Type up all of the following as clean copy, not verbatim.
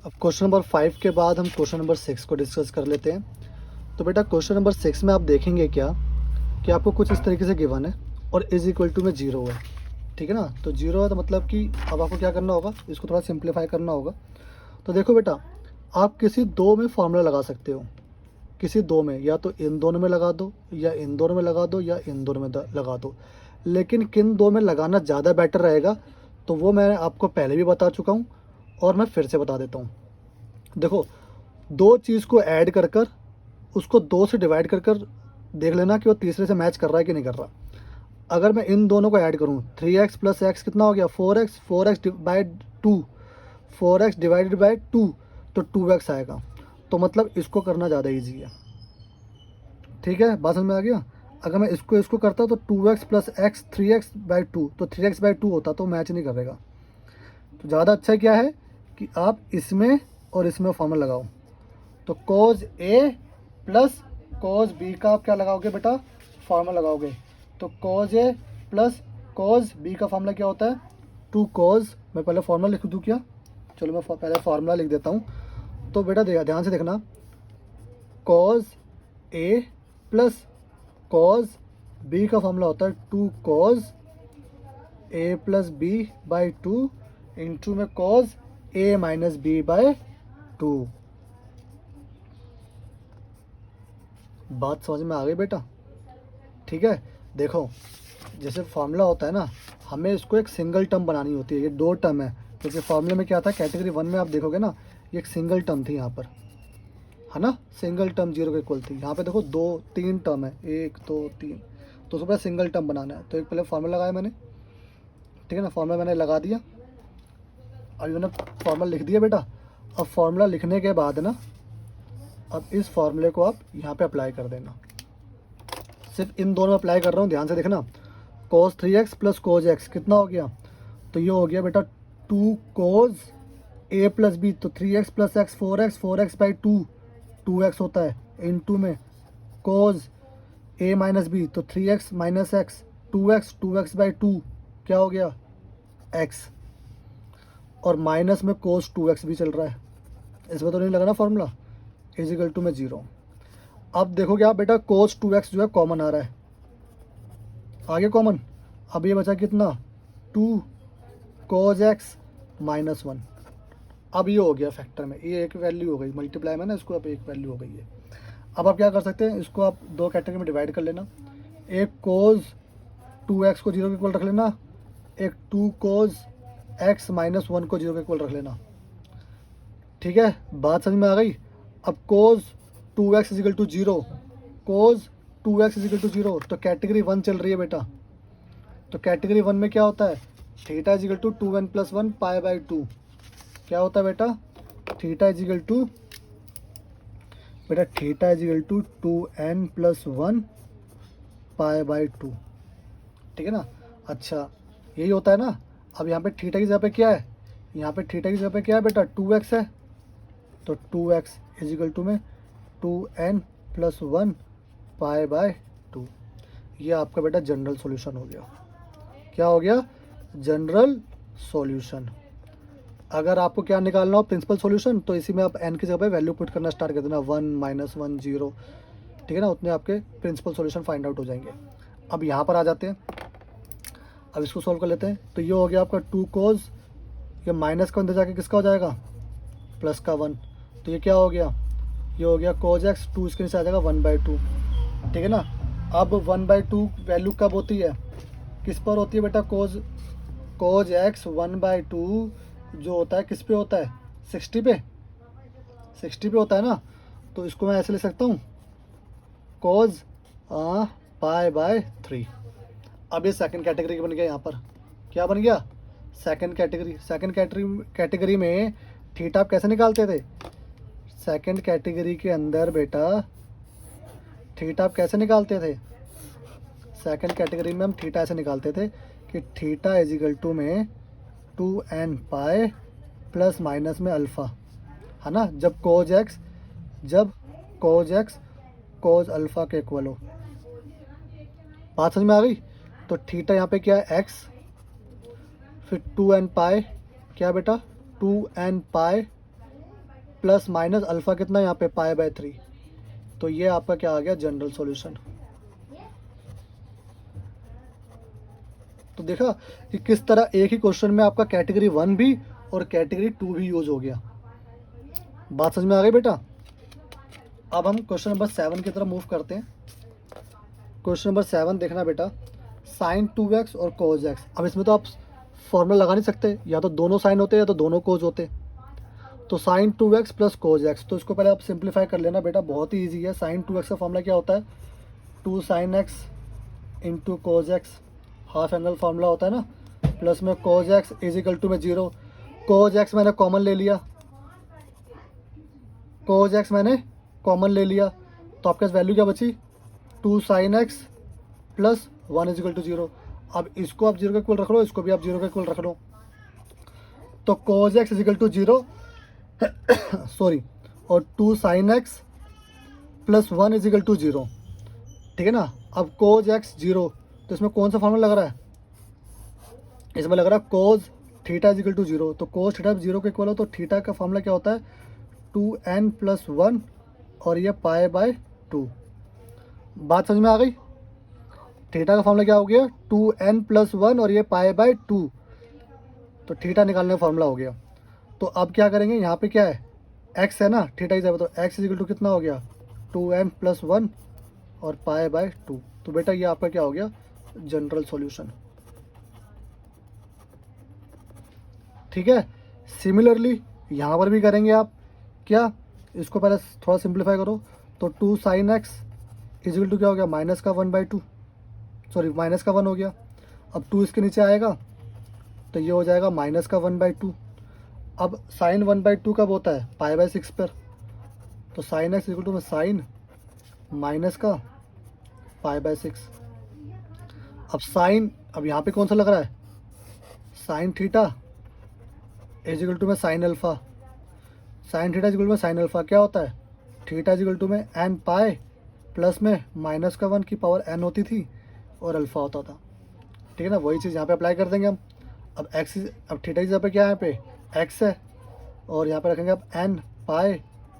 अब question number 5 के बाद हम क्वेश्चन नंबर 6 को डिस्कस कर लेते हैं। तो बेटा क्वेश्चन नंबर 6 में आप देखेंगे क्या कि आपको कुछ इस तरीके से गिवन है और इज इक्वल टू में जीरो है, ठीक है ना। तो जीरो है तो मतलब कि अब आपको क्या करना होगा, इसको थोड़ा सिंप्लीफाई करना होगा। तो देखो बेटा, आप किसी दो में फार्मूला लगा सकते हो, किसी दो में, या तो इन दोनों में लगा दो, या इन दोनों में लगा दो, या इन दोनों में लगा दो। लेकिन किन दो में लगाना ज़्यादा बेटर रहेगा, तो वो मैं आपको पहले भी बता चुका हूँ और मैं फिर से बता देता हूँ। देखो, दो चीज़ को ऐड कर कर उसको दो से डिवाइड कर कर देख लेना कि वो तीसरे से मैच कर रहा है कि नहीं कर रहा। अगर मैं इन दोनों को ऐड करूँ, 3x प्लस एक्स कितना हो गया 4x, 4x by 2, 4x divided by 2, तो 2x आएगा। तो मतलब इसको करना ज़्यादा ईजी है, ठीक है, बात समझ में आ गया। अगर मैं इसको इसको करता तो 2x plus x 3x by 2, तो 3x बाई 2 होता, तो मैच नहीं करेगा। तो ज़्यादा अच्छा क्या है कि आप इसमें और इसमें फॉर्मूला लगाओ। तो cos A plus cos B का आप क्या लगाओगे बेटा, फार्मूला लगाओगे। तो cos A plus cos B का फार्मूला क्या होता है, 2 cos, मैं पहले फार्मूला लिख दूँ क्या, चलो मैं पहले फार्मूला लिख देता हूँ। तो बेटा ध्यान से देखना, cos A plus cos B का फार्मूला होता है 2 cos A plus B by 2 into में cos A minus B by 2। बात समझ में आ गई बेटा, ठीक है। देखो, जैसे फार्मूला होता है ना, हमें इसको एक सिंगल टर्म बनानी होती है। ये दो टर्म है, क्योंकि फार्मूले में क्या था, कैटेगरी 1 में आप देखोगे ना, ये एक सिंगल टर्म थी यहाँ पर, है ना, सिंगल टर्म जीरो के इक्वल थी। यहाँ पे देखो दो तीन टर्म है, 1 2 3, तो उसको पहले सिंगल टर्म बनाना है। तो एक पहले फार्मूला लगाया मैंने, ठीक है ना, फार्मूला मैंने लगा दिया। अभी मैंने फार्मूला लिख दिया बेटा। अब फार्मूला लिखने के बाद ना, अब इस फार्मूले को आप यहाँ पे अप्लाई कर देना। सिर्फ इन दोनों में अप्लाई कर रहा हूँ, ध्यान से देखना। cos 3x plus cos x कितना हो गया, तो ये हो गया बेटा 2 cos A प्लस बी, तो 3x plus x 4x, 4x by 2, 2x होता है, इन टू में cos A माइनस बी, तो 3x minus x 2x, 2x by 2 क्या हो गया x, और माइनस में cos 2x भी चल रहा है, इसमें तो नहीं लगा ना फार्मूला, इजिकल टू में 0। अब देखोगे आप बेटा, cos 2x जो है कॉमन आ रहा है, आगे कॉमन। अब ये बचा कितना, 2 cos x माइनस 1। अब ये हो गया फैक्टर में, ये एक वैल्यू हो गई, मल्टीप्लाई में ना इसको, अब एक वैल्यू हो गई है। अब आप क्या कर सकते हैं, इसको आप दो कैटेगरी में डिवाइड कर लेना। एक cos 2x को 0 के इक्वल रख लेना, एक 2 cos x माइनस 1 को 0 के इक्वल रख लेना, ठीक है, बात समझ में आ गई। अब cos 2x is equal to 0, cos 2x is equal to 0, तो कैटेगरी 1 चल रही है बेटा। तो कैटेगरी 1 में क्या होता है, theta is equal to 2n plus 1 pi by 2, क्या होता है बेटा, थीटा इजिकल टू, बेटा theta is equal to 2n plus 1 pi by 2, ठीक है ना। अच्छा, यही होता है ना। अब यहाँ पे थीटा की जगह पे क्या है, यहाँ पे थीटा की जगह पे क्या है बेटा, 2x है, तो 2x इजिकल टू में 2n प्लस 1 पाई बाय 2। ये आपका बेटा जनरल सॉल्यूशन हो गया। क्या हो गया, जनरल सॉल्यूशन। अगर आपको क्या निकालना हो, प्रिंसिपल सॉल्यूशन, तो इसी में आप n की जगह पे वैल्यू पुट करना स्टार्ट कर देना, 1 माइनस 1 0, ठीक है ना, उतने आपके प्रिंसिपल सॉल्यूशन फाइंड आउट हो जाएंगे। अब यहाँ पर आ जाते हैं, अब इसको सॉल्व कर लेते हैं। तो ये हो गया आपका 2 cos, ये माइनस का अंदर जाके किसका हो जाएगा, प्लस का 1, तो ये क्या हो गया, ये हो गया cos x, 2 इसके नीचे आ जाएगा 1/2, ठीक है ना। अब 1/2 वैल्यू कब होती है, किस पर होती है बेटा, cos x 1/2 जो होता है किस पे होता है, 60 पे, 60 पे होता है ना। तो इसको मैं ऐसे ले सकता हूँ, cos पाई बाय 3। अब ये सेकंड कैटेगरी बन गया, यहाँ पर क्या बन गया, सेकंड कैटेगरी। सेकंड कैटेगरी में थीटा आप कैसे निकालते थे, सेकंड कैटेगरी के अंदर बेटा थीटा आप कैसे निकालते थे, सेकंड कैटेगरी में हम थीटा ऐसे निकालते थे कि थीटा इजिकल टू में 2n पाई प्लस माइनस में अल्फ़ा, है ना, जब cos x cos अल्फ़ा के इक्वल हो। बात समझ में आ गई। तो थीटा यहाँ पे क्या है, x, फिर 2n पाई, क्या बेटा 2n pi plus minus alpha कितना यहाँ पे पाई बाय 3। तो ये आपका क्या आ गया जनरल सॉल्यूशन। तो देखा कि किस तरह एक ही क्वेश्चन में आपका कैटेगरी 1 भी और कैटेगरी 2 भी यूज हो गया। बात समझ में आ गई बेटा। अब हम क्वेश्चन नंबर 7 की तरफ मूव करते हैं। क्वेश्चन नंबर 7 देखना बेटा, साइन 2x और कोज x। अब इसमें तो आप फॉर्मूला लगा नहीं सकते, या तो दोनों साइन होते या तो दोनों कोज होते। तो साइन 2x प्लस कोज x, तो इसको पहले आप सिंप्लीफाई कर लेना बेटा, बहुत ही ईजी है। साइन 2x का फॉर्मूला क्या होता है, 2 sin x इंटू कोज x, हाफ एंगल फार्मूला होता है ना, प्लस में कोज x इज इक्वल टू में 0। कोज x मैंने कॉमन ले लिया, कोज x मैंने कॉमन ले लिया, तो आपके पास वैल्यू क्या बची, 2 sin x plus 1 is equal to 0। अब इसको आप 0 के इक्वल रख लो, इसको भी आप 0 के इक्वल रख लो, तो cos x is equal to 0 sorry, और 2 sin x plus 1 is equal to 0, ठीक है ना। अब कोज x 0, तो इसमें कौन सा फॉर्मूला लग रहा है, इसमें लग रहा है कोज थीटा इज इक्वल टू 0। तो कोज थीटा 0 के इक्वल हो, तो थीटा का फॉर्मूला क्या होता है, 2n प्लस 1 और ये पाई बाय 2। बात समझ में आ गई। थीटा का फॉर्मूला क्या हो गया, 2n प्लस 1 और ये पाई बाय 2, तो थीटा निकालने का फॉर्मूला हो गया। तो अब क्या करेंगे, यहाँ पे क्या है, x है ना, थीटा इज, तो x इज इक्वल टू कितना हो गया, 2n प्लस 1 और पाई बाय 2। तो बेटा ये आपका क्या हो गया, जनरल सॉल्यूशन। ठीक है। सिमिलरली यहाँ पर भी करेंगे आप क्या, इसको पहले थोड़ा सिंप्लीफाई करो, तो 2 sin x is equal to क्या हो गया, माइनस का 1/2, सॉरी माइनस का 1 हो गया। अब 2 इसके नीचे आएगा तो ये हो जाएगा माइनस का 1/2। अब साइन 1/2 कब होता है, पाई बाय 6 पर, तो साइन x इक्वल टू में साइन माइनस का पाई बाय 6। अब साइन, अब यहाँ पे कौन सा लग रहा है, sine theta is equal to में sine alpha, sine theta is equal to में साइन अल्फ़ा क्या होता है, थीटा इज इक्वल टू में एन पाई प्लस में माइनस का 1 की पावर n होती थी और अल्फ़ा होता था। ठीक है ना, वही चीज़ यहाँ पे अप्लाई कर देंगे हम। अब x, अब थीटा इज यहाँ पे क्या है, यहाँ पे x है, और यहाँ पे रखेंगे अब n पाई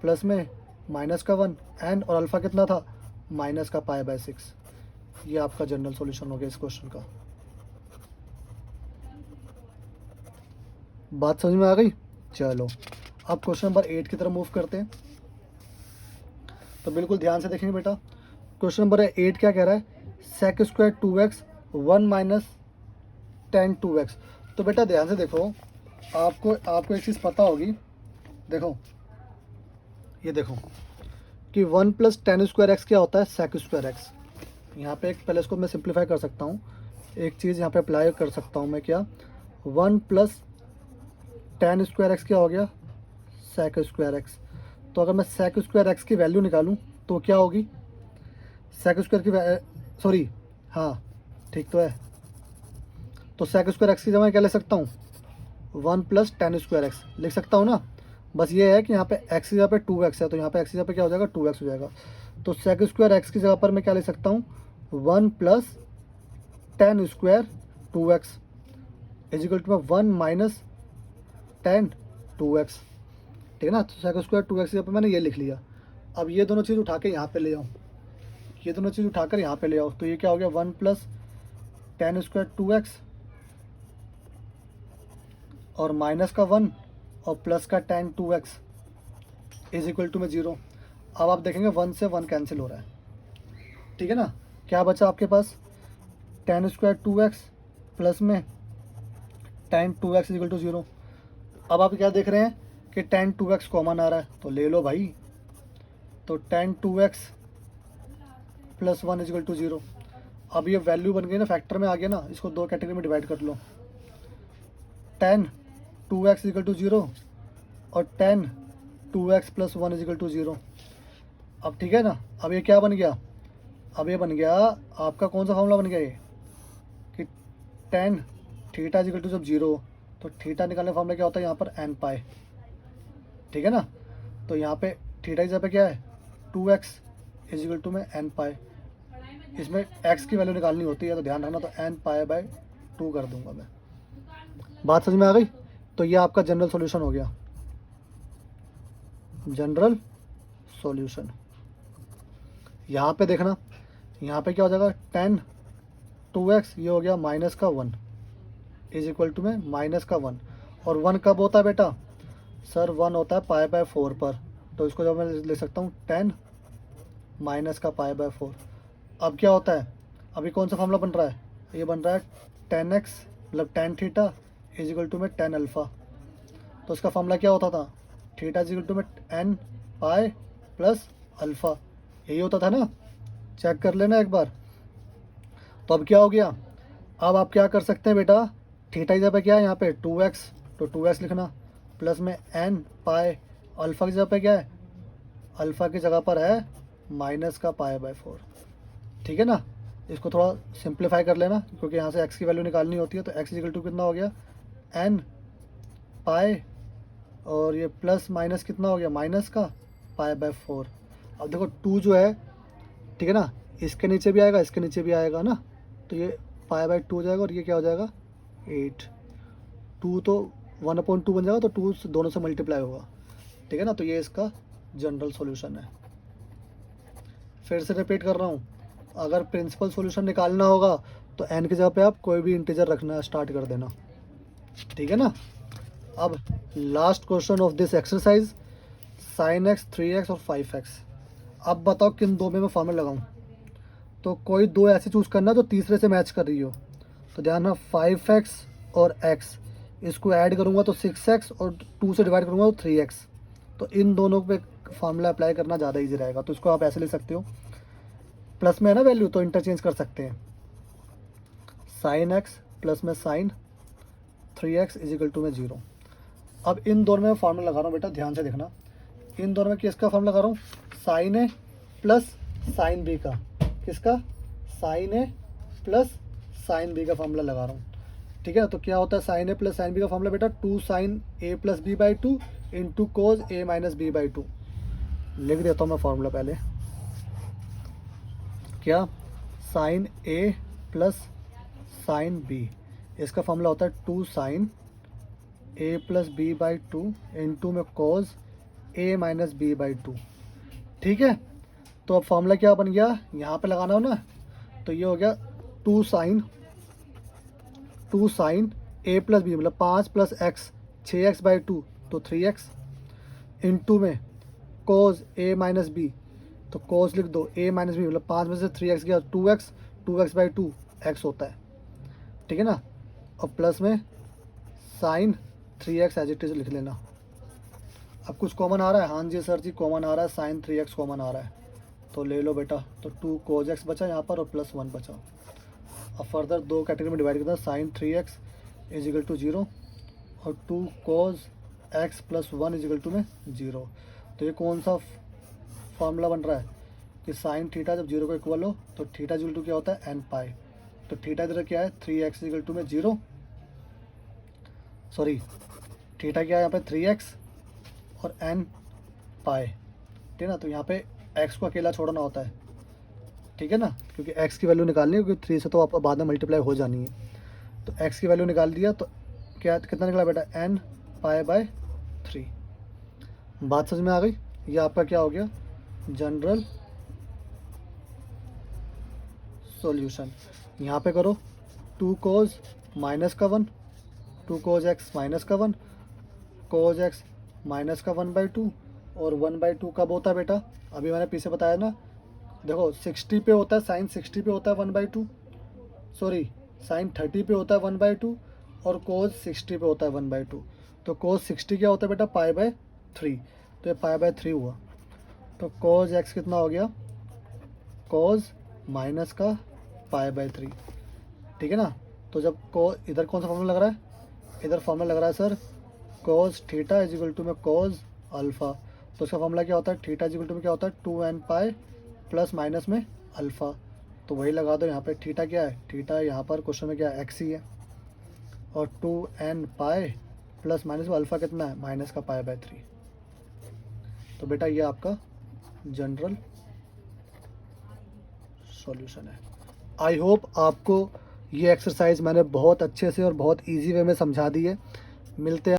प्लस में माइनस का 1 n, और अल्फ़ा कितना था, माइनस का पाई बाय 6। ये आपका जनरल सॉल्यूशन हो गया इस क्वेश्चन का। बात समझ में आ गई। चलो अब क्वेश्चन नंबर 8 की तरफ मूव करते हैं। तो बिल्कुल ध्यान से देखेंगे बेटा, क्वेश्चन नंबर 8 क्या कह रहा है, sec square 2x 1 minus tan 2x। तो बेटा ध्यान से देखो, आपको एक चीज़ पता होगी, देखो ये देखो कि 1 प्लस टेन स्क्वायर एक्स क्या होता है, सेक स्क्वायर एक्स। यहाँ पे एक पहले इसको मैं सिंप्लीफाई कर सकता हूँ, एक चीज़ यहाँ पे अप्लाई कर सकता हूँ मैं, क्या 1 प्लस टेन स्क्वायर एक्स क्या हो गया, सेक स्क्वायर एक्स। तो अगर मैं सेक स्क्वायर एक्स की वैल्यू निकालूं तो क्या होगी, सेक स्क्वायर की सॉरी हाँ ठीक तो है, तो सेक स्क्वायर एक्स की जगह मैं क्या ले सकता हूँ, 1 प्लस टेन स्क्वायर एक्स लिख सकता हूँ ना। बस ये है कि यहाँ पे एक्स की जगह पे 2x है, तो यहाँ पे एक्स की जगह पे क्या हो जाएगा, 2x हो जाएगा। तो सेक स्क्वायर एक्स की जगह पर मैं क्या ले सकता हूँ, 1 plus tan square 2x is equal to 1 minus tan 2x। ठीक है ना, तो सेक स्क्वायर 2x की जगह पर मैंने ये लिख लिया। अब ये दोनों चीज़ उठा के यहाँ पे ले आओ, ये दोनों चीज़ उठाकर यहाँ पे ले आओ, तो ये क्या हो गया, 1 प्लस टेन स्क्वायर 2x और माइनस का 1 और प्लस का ten 2x is equal to में 0। अब आप देखेंगे 1 से 1 कैंसिल हो रहा है। ठीक है ना, क्या बचा आपके पास, टेन स्क्वायर 2x प्लस में tan 2x is equal to 0। अब आप क्या देख रहे हैं कि टेन 2x कॉमन आ रहा है, तो ले लो भाई, तो tan 2x plus 1 is equal to 0। अब ये वैल्यू बन गई ना, फैक्टर में आ गया ना, इसको दो कैटेगरी में डिवाइड कर लो, टेन 2x इक्वल टू 0 और ten 2x plus 1 equal to 0। अब ठीक है ना, अब ये क्या बन गया, अब ये बन गया आपका कौन सा फॉर्मूला बन गया ये, कि टेन थीटा इक्वल टू जब 0, तो थीटा निकालने फॉर्मूला क्या होता है यहाँ पर, एन पाई। ठीक है ना, तो यहाँ पे थीटा इज पे क्या है, 2x इज इक्वल टू में एन पाई। इसमें x की वैल्यू निकालनी होती है तो ध्यान रखना, तो एन पाई बाय 2 कर दूंगा मैं। बात समझ में आ गई। तो ये आपका जनरल सॉल्यूशन हो गया। General solution. यहाँ पे देखना, यहाँ पे क्या हो जाएगा 10 2x, ये हो गया माइनस का 1 इज इक्वल टू में माइनस का 1। और 1 कब होता है बेटा सर? 1 होता है पाई बाय 4 पर। तो इसको जब मैं ले सकता हूँ 10 माइनस का पाई बाय 4। अब क्या होता है, अभी कौन सा फॉर्मूला बन रहा है? ये बन रहा है 10x मतलब tan theta is equal to में tan अल्फ़ा। तो उसका फॉर्मूला क्या होता था? थीटा इज इक्वल टू में n पाई प्लस अल्फ़ा, यही होता था ना? चेक कर लेना एक बार। तो अब क्या हो गया, अब आप क्या कर सकते हैं बेटा, थीटा की जगह पे क्या है यहाँ पे 2x, तो 2x लिखना प्लस में n पाई, अल्फ़ा की जगह पे क्या है? अल्फ़ा की जगह पर है माइनस का पाई बाय 4। ठीक है ना? इसको थोड़ा सिंप्लीफाई कर लेना, क्योंकि यहाँ से x की वैल्यू निकालनी होती है। तो x इक्वल टू कितना हो गया? n पाई, और ये प्लस माइनस कितना हो गया? माइनस का पाई बाय 4। अब देखो 2 जो है, ठीक है ना, इसके नीचे भी आएगा, इसके नीचे भी आएगा ना, तो ये पाई बाय 2 हो जाएगा, और ये क्या हो जाएगा 8। 2 तो 1/2 बन जाएगा, तो 2 से दोनों से मल्टीप्लाई होगा। ठीक है ना? तो ये इसका जनरल सॉल्यूशन है। फिर से रिपीट कर रहा हूँ, अगर प्रिंसिपल सॉल्यूशन निकालना होगा तो n की जगह पे आप कोई भी इंटीजर रखना स्टार्ट कर देना। ठीक है ना? अब last question of this exercise, sin x 3x और 5x। अब बताओ किन दो में मैं फॉर्मूला लगाऊं? तो कोई दो ऐसे चूज़ करना जो तीसरे से मैच कर रही हो। तो ध्यान रखना 5x और x, इसको ऐड करूंगा तो 6x, और 2 से डिवाइड करूंगा तो 3x। तो इन दोनों पे फार्मूला अप्लाई करना ज़्यादा इजी रहेगा। तो इसको आप ऐसे ले सकते हो, प्लस में है ना वैल्यू, तो इंटरचेंज कर सकते हैं। sin x प्लस में sin 3x is equal to में 0। अब इन दोनों में फार्मूला लगा रहा हूँ बेटा, ध्यान से देखना। इन दोनों में किसका फार्मूला लगा रहा हूँ? sin a plus sin b का। किसका? sin a plus sin b का फार्मूला लगा रहा हूँ। ठीक है? तो क्या होता है sin a plus sin b का फार्मूला बेटा? 2 sin a plus b by 2 into cos a minus b by 2। लिख देता हूँ मैं फार्मूला पहले। क्या? sin a plus sin b, इसका फार्मूला होता है 2 sin a plus b by 2 into में cos a minus b by 2। ठीक है? तो अब फार्मूला क्या बन गया, यहाँ पे लगाना हो ना, तो ये हो गया 2 साइन a प्लस बी मतलब 5 प्लस एक्स 6x बाई 2 तो 3x इंटू में कोज a माइनस बी, तो कोज लिख दो a माइनस बी मतलब 5 में से 3x गया 2x बाई 2 x होता है। ठीक है ना? और प्लस में sign 3x as it is लिख लेना। अब कुछ कॉमन आ रहा है? हाँ जी सर जी कॉमन आ रहा है, साइन 3x कॉमन आ रहा है, तो ले लो बेटा। तो 2 कोज x बचा यहाँ पर और प्लस 1 बचा। अब फर्दर दो कैटेगरी में डिवाइड करता है, sign 3x is equal to 0 और 2 cos x plus 1 is equal to में 0। तो ये कौन सा फार्मूला बन रहा है कि साइन थीटा जब 0 को इक्वल हो तो थीटा इक्वल टू क्या होता है? n पाई। तो थीटा इधर क्या है? 3x इक्वल टू में 0, सॉरी थीटा क्या है यहाँ पे? 3x और n पाई। ठीक है ना? तो यहाँ पे x को अकेला छोड़ना होता है। ठीक है ना? क्योंकि x की वैल्यू निकालनी है, क्योंकि 3 से तो आप बाद में मल्टीप्लाई हो जानी है। तो x की वैल्यू निकाल दिया, तो क्या कितना निकला बेटा? n pi by 3। बात समझ में आ गई? ये आपका क्या हो गया? General solution. यहाँ पे करो 2 कोज माइनस का 1, 2 कोज x माइनस का 1, कोज x माइनस का 1 बाई 2, और 1 बाई 2 कब होता है बेटा? अभी मैंने पीछे बताया ना, देखो 60 पे होता है, साइन 60 पे होता है 1 बाई 2, सॉरी साइन 30 पे होता है 1 बाई 2, और कोज 60 पे होता है 1 बाई 2। तो कोज 60 क्या होता है बेटा? Pi by 3। तो ये पाई बाय 3 हुआ। तो कोज x कितना हो गया? कोज माइनस का पाई बाय 3। ठीक है ना? तो जब को इधर कौन सा फॉर्मूला लग रहा है? इधर फॉर्मूला लग रहा है sir cos theta is equal to में कोज अल्फ़ा। तो उसका फॉर्मूला क्या होता है? थीटा इज इक्वल टू में क्या होता है? 2n पाई प्लस माइनस में अल्फ़ा। तो वही लगा दो यहाँ पे। थीटा क्या है? थीटा यहाँ पर क्वेश्चन में क्या है? x ही है, और 2n पाई प्लस माइनस में अल्फ़ा कितना है? माइनस का पाई बाय 3। तो बेटा ये आपका जनरल सॉल्यूशन है। आई होप आपको ये एक्सरसाइज मैंने बहुत अच्छे से और बहुत इजी वे में समझा दी है। मिलते हैं